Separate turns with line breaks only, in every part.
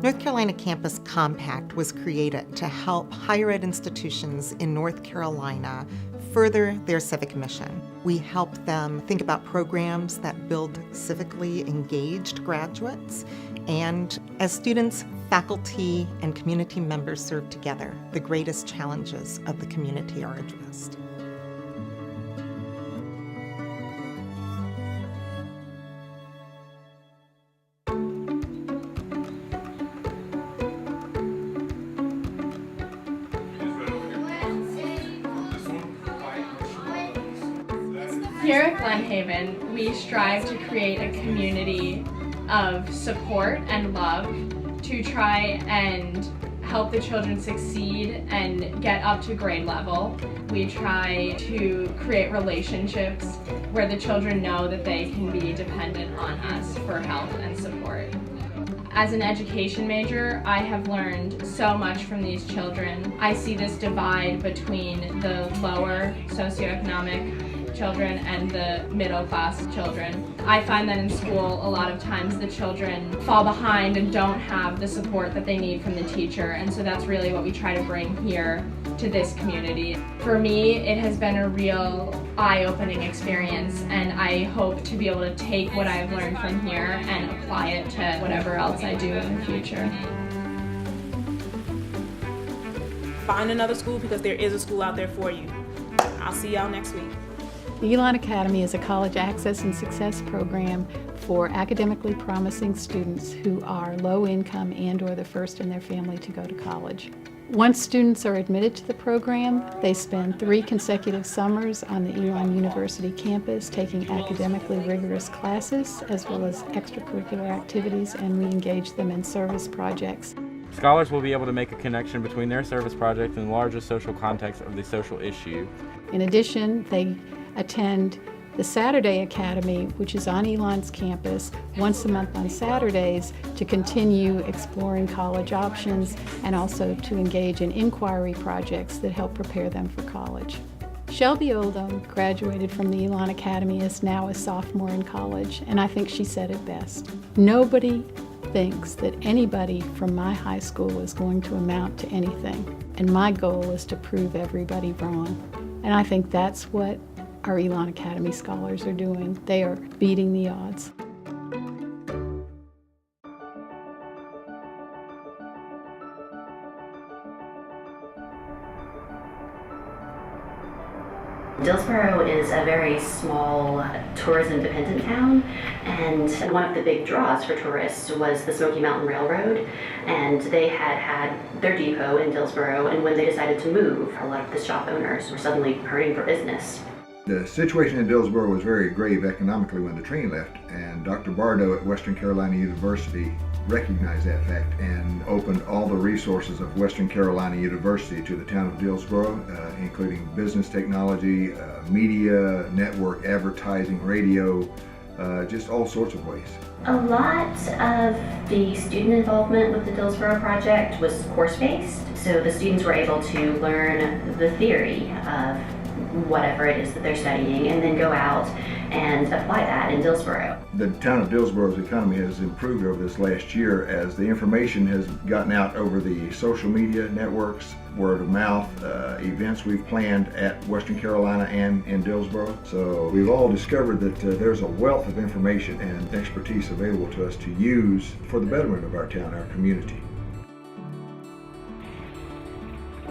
North Carolina Campus Compact was created to help higher ed institutions in North Carolina further their civic mission. We help them think about programs that build civically engaged graduates, and as students, faculty, and community members serve together, the greatest challenges of the community are addressed.
Here at Glen Haven, we strive to create a community of support and love to try and help the children succeed and get up to grade level. We try to create relationships where the children know that they can be dependent on us for help and support. As an education major, I have learned so much from these children. I see this divide between the lower socioeconomic children and the middle class children. I find that in school, a lot of times the children fall behind and don't have the support that they need from the teacher, and so that's really what we try to bring here to this community. For me, it has been a real eye-opening experience, and I hope to be able to take what I've learned from here and apply it to whatever else I do in the future.
Find another school, because there is a school out there for you. I'll see y'all next week.
The Elon Academy is a college access and success program for academically promising students who are low income and/or the first in their family to go to college. Once students are admitted to the program, they spend 3 consecutive summers on the Elon University campus taking academically rigorous classes as well as extracurricular activities, and we engage them in service projects.
Scholars will be able to make a connection between their service project and the larger social context of the social issue.
In addition, they attend the Saturday Academy, which is on Elon's campus once a month on Saturdays, to continue exploring college options and also to engage in inquiry projects that help prepare them for college. Shelby Oldham graduated from the Elon Academy, is now a sophomore in college, and I think she said it best. Nobody thinks that anybody from my high school is going to amount to anything, and my goal is to prove everybody wrong. And I think that's what our Elon Academy scholars are doing. They are beating the odds.
Dillsboro is a very small tourism-dependent town, and one of the big draws for tourists was the Smoky Mountain Railroad, and they had their depot in Dillsboro, and when they decided to move, a lot of the shop owners were suddenly hurting for business.
The situation in Dillsboro was very grave economically when the train left, and Dr. Bardo at Western Carolina University recognized that fact and opened all the resources of Western Carolina University to the town of Dillsboro, including business technology, media, network advertising, radio, just all sorts of ways.
A lot of the student involvement with the Dillsboro project was course-based, so the students were able to learn the theory of whatever it is that they're studying and then go out and apply that in Dillsboro.
The town of Dillsboro's economy has improved over this last year as the information has gotten out over the social media networks, word of mouth, events we've planned at Western Carolina and in Dillsboro. So we've all discovered that there's a wealth of information and expertise available to us to use for the betterment of our town, our community.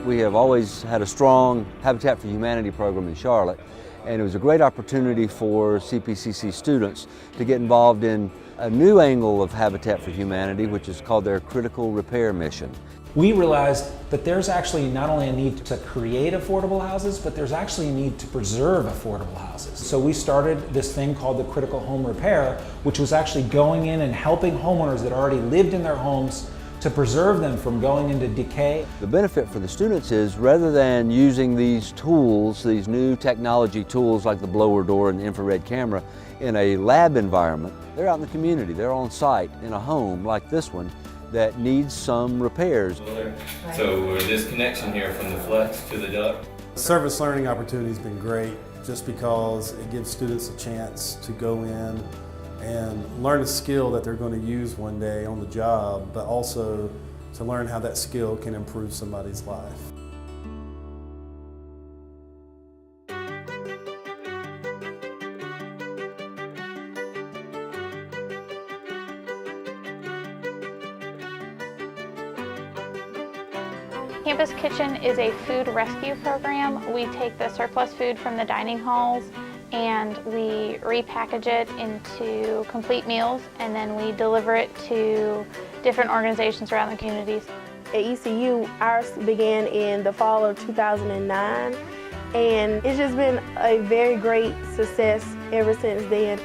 We have always had a strong Habitat for Humanity program in Charlotte, and it was a great opportunity for CPCC students to get involved in a new angle of Habitat for Humanity, which is called their critical repair mission.
We realized that there's actually not only a need to create affordable houses, but there's actually a need to preserve affordable houses. So we started this thing called the critical home repair, which was actually going in and helping homeowners that already lived in their homes to preserve them from going into decay.
The benefit for the students is, rather than using these tools, these new technology tools like the blower door and the infrared camera in a lab environment, they're out in the community, they're on site in a home like this one that needs some repairs.
So this connection here from the flex to the duct.
The service learning opportunity has been great just because it gives students a chance to go in and learn a skill that they're going to use one day on the job, but also to learn how that skill can improve somebody's life.
Campus Kitchen is a food rescue program. We take the surplus food from the dining halls and we repackage it into complete meals, and then we deliver it to different organizations around the communities.
At ECU, ours began in the fall of 2009, and it's just been a very great success ever since then.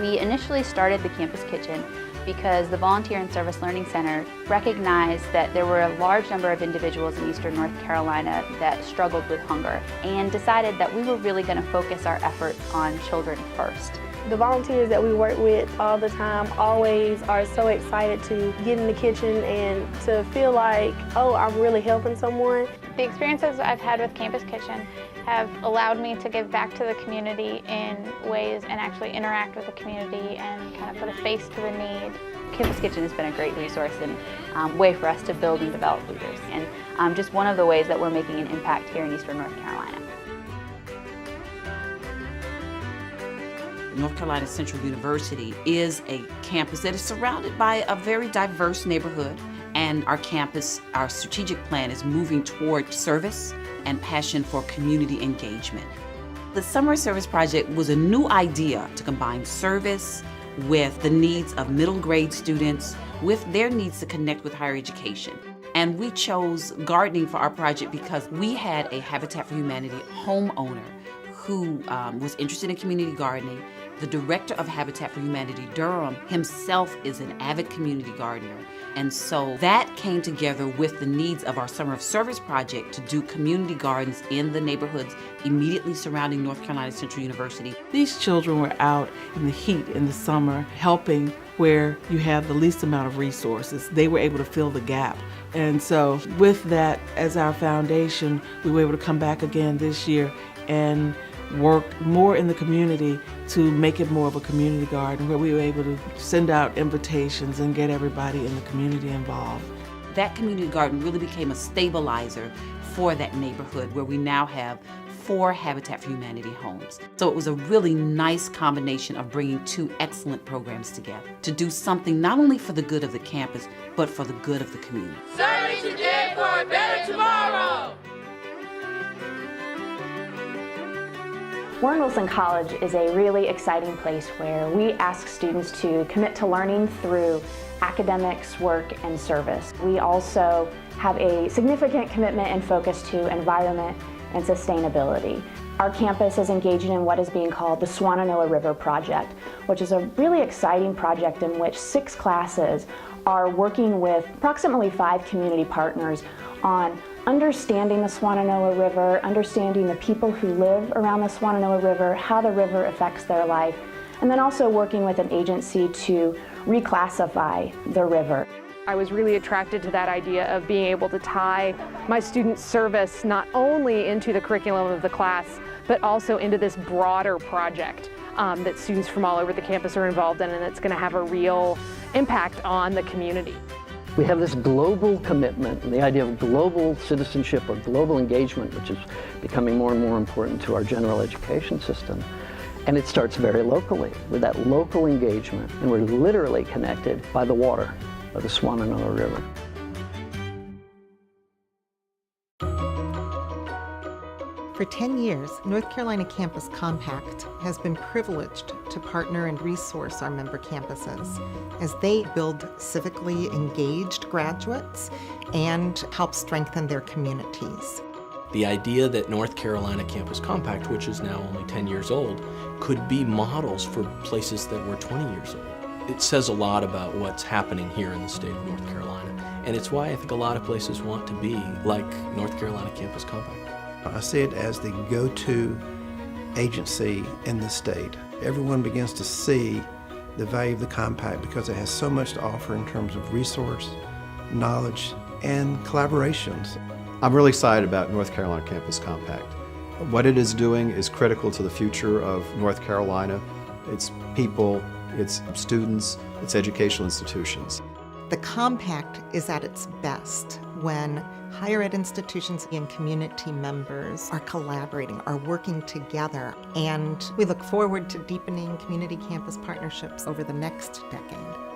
We initially started the Campus Kitchen because the Volunteer and Service Learning Center recognized that there were a large number of individuals in Eastern North Carolina that struggled with hunger, and decided that we were really going to focus our efforts on children first.
The volunteers that we work with all the time always are so excited to get in the kitchen and to feel like, oh, I'm really helping someone.
The experiences I've had with Campus Kitchen have allowed me to give back to the community in ways and actually interact with the community and kind of put a face to the need.
Campus Kitchen has been a great resource and way for us to build and develop leaders, and just one of the ways that we're making an impact here in Eastern North Carolina.
North Carolina Central University is a campus that is surrounded by a very diverse neighborhood, and our campus, our strategic plan is moving toward service and passion for community engagement. The Summer Service Project was a new idea to combine service with the needs of middle grade students, with their needs to connect with higher education. And we chose gardening for our project because we had a Habitat for Humanity homeowner who was interested in community gardening. The director of Habitat for Humanity, Durham, himself is an avid community gardener. And so that came together with the needs of our Summer of Service project to do community gardens in the neighborhoods immediately surrounding North Carolina Central University.
These children were out in the heat in the summer helping where you have the least amount of resources. They were able to fill the gap. And so with that as our foundation, we were able to come back again this year and work more in the community to make it more of a community garden where we were able to send out invitations and get everybody in the community involved.
That community garden really became a stabilizer for that neighborhood where we now have 4 Habitat for Humanity homes. So it was a really nice combination of bringing 2 excellent programs together to do something not only for the good of the campus, but for the good of the community.
Serving today for a better tomorrow!
Warren Wilson College is a really exciting place where we ask students to commit to learning through academics, work, and service. We also have a significant commitment and focus to environment and sustainability. Our campus is engaged in what is being called the Swannanoa River Project, which is a really exciting project in which 6 classes are working with approximately 5 community partners on understanding the Swannanoa River, understanding the people who live around the Swannanoa River, how the river affects their life, and then also working with an agency to reclassify the river.
I was really attracted to that idea of being able to tie my student service not only into the curriculum of the class, but also into this broader project that students from all over the campus are involved in, and it's going to have a real impact on the community.
We have this global commitment, and the idea of global citizenship or global engagement, which is becoming more and more important to our general education system. And it starts very locally with that local engagement, and we're literally connected by the water of the Swannanoa River.
For 10 years, North Carolina Campus Compact has been privileged to partner and resource our member campuses as they build civically engaged graduates and help strengthen their communities.
The idea that North Carolina Campus Compact, which is now only 10 years old, could be models for places that were 20 years old. It says a lot about what's happening here in the state of North Carolina, and it's why I think a lot of places want to be like North Carolina Campus Compact.
I see it as the go-to agency in the state. Everyone begins to see the value of the compact because it has so much to offer in terms of resource, knowledge, and collaborations.
I'm really excited about North Carolina Campus Compact. What it is doing is critical to the future of North Carolina, its people, its students, its educational institutions.
The compact is at its best when higher ed institutions and community members are collaborating, are working together, and we look forward to deepening community campus partnerships over the next decade.